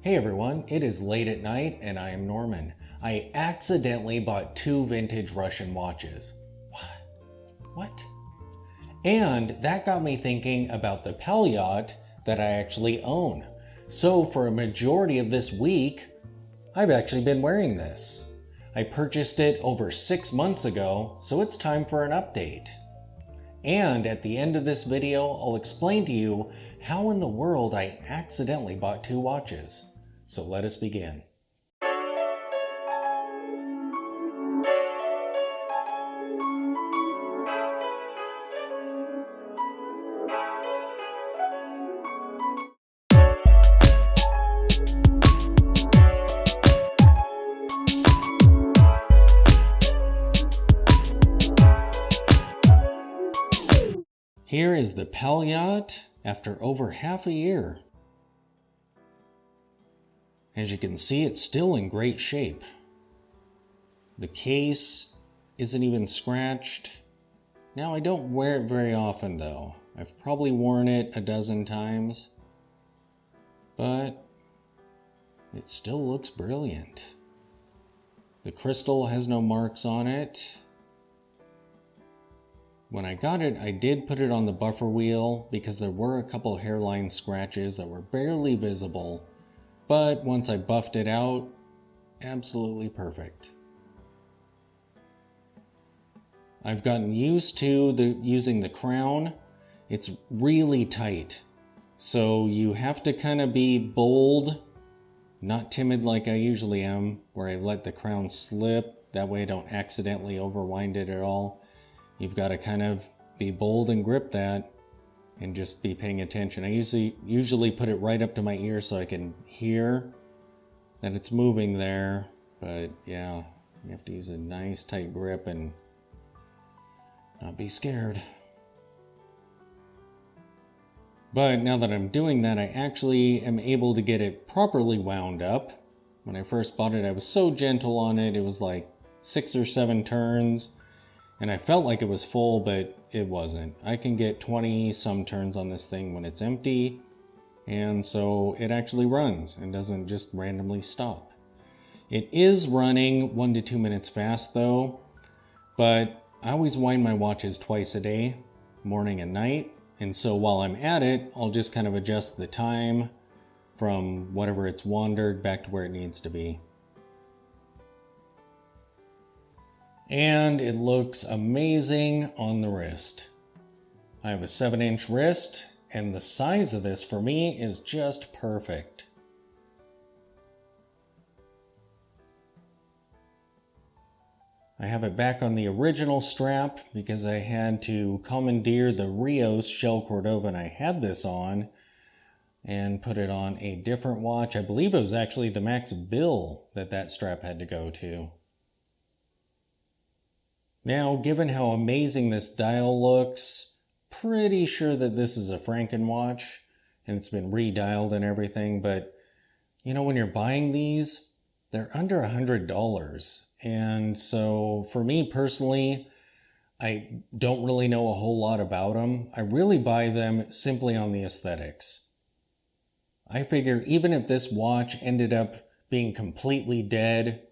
Hey everyone, it is late at night and I am Norman. I accidentally bought 2 vintage Russian watches. What? And that got me thinking about the Poljot that I actually own. So for a majority of this week, I've actually been wearing this. I purchased it over 6 months ago, so it's time for an update. And at the end of this video, I'll explain to you how in the world I accidentally bought 2 watches. So let us begin. Here is the Poljot after over half a year. As you can see, it's still in great shape. The case isn't even scratched. Now, I don't wear it very often though. I've probably worn it a dozen times, but it still looks brilliant. The crystal has no marks on it. When I got it, I did put it on the buffer wheel because there were a couple hairline scratches that were barely visible, but once I buffed it out, absolutely perfect. I've gotten used to using the crown. It's really tight, so you have to kind of be bold, not timid like I usually am, where I let the crown slip, that way I don't accidentally overwind it at all. You've got to kind of be bold and grip that and just be paying attention. I usually put it right up to my ear so I can hear that it's moving there. But yeah, you have to use a nice tight grip and not be scared. But now that I'm doing that, I actually am able to get it properly wound up. When I first bought it, I was so gentle on it. It was like 6 or 7 turns. And I felt like it was full, but it wasn't. I can get 20 some turns on this thing when it's empty. And so it actually runs and doesn't just randomly stop. It is running 1 to 2 minutes fast though. But I always wind my watches twice a day, morning and night. And so while I'm at it, I'll just kind of adjust the time from whatever it's wandered back to where it needs to be. And it looks amazing on the wrist. I have a 7-inch wrist, and the size of this for me is just perfect. I have it back on the original strap because I had to commandeer the Rios Shell Cordova, and I had this on and put it on a different watch. I believe it was actually the Max Bill that strap had to go to. Now, given how amazing this dial looks, pretty sure that this is a Franken watch, and it's been redialed and everything, but you know, when you're buying these, they're under $100. And so for me personally, I don't really know a whole lot about them. I really buy them simply on the aesthetics. I figure even if this watch ended up being completely dead,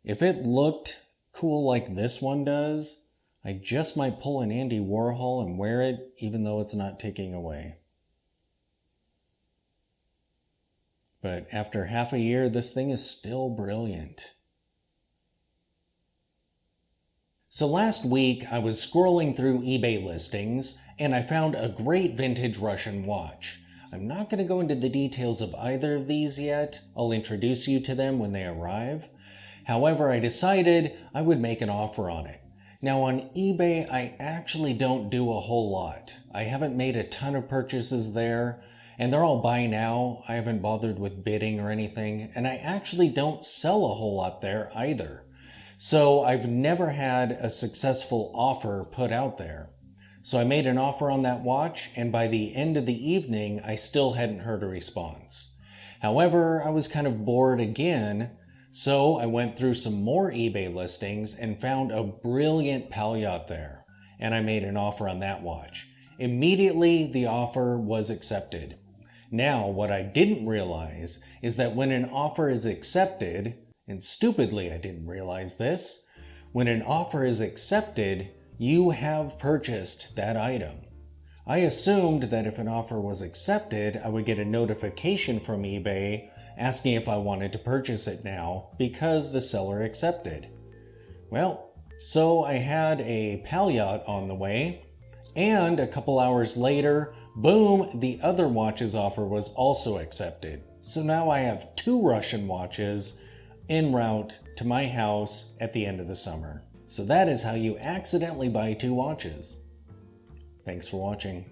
if it looked cool like this one does, I just might pull an Andy Warhol and wear it even though it's not ticking away. But after half a year, this thing is still brilliant. So last week I was scrolling through eBay listings and I found a great vintage Russian watch. I'm not going to go into the details of either of these yet. I'll introduce you to them when they arrive. However, I decided I would make an offer on it. Now on eBay, I actually don't do a whole lot. I haven't made a ton of purchases there, and they're all buy now. I haven't bothered with bidding or anything, and I actually don't sell a whole lot there either. So I've never had a successful offer put out there. So I made an offer on that watch, and by the end of the evening, I still hadn't heard a response. However, I was kind of bored again, so I went through some more eBay listings and found a brilliant Poljot there, and I made an offer on that watch. Immediately, the offer was accepted. Now, what I didn't realize is that when an offer is accepted, and stupidly I didn't realize this, when an offer is accepted, you have purchased that item. I assumed that if an offer was accepted, I would get a notification from eBay asking if I wanted to purchase it now because the seller accepted. Well, so I had a Poljot on the way, and a couple hours later, boom, the other watch's offer was also accepted. So now I have 2 Russian watches en route to my house at the end of the summer. So that is how you accidentally buy 2 watches. Thanks for watching.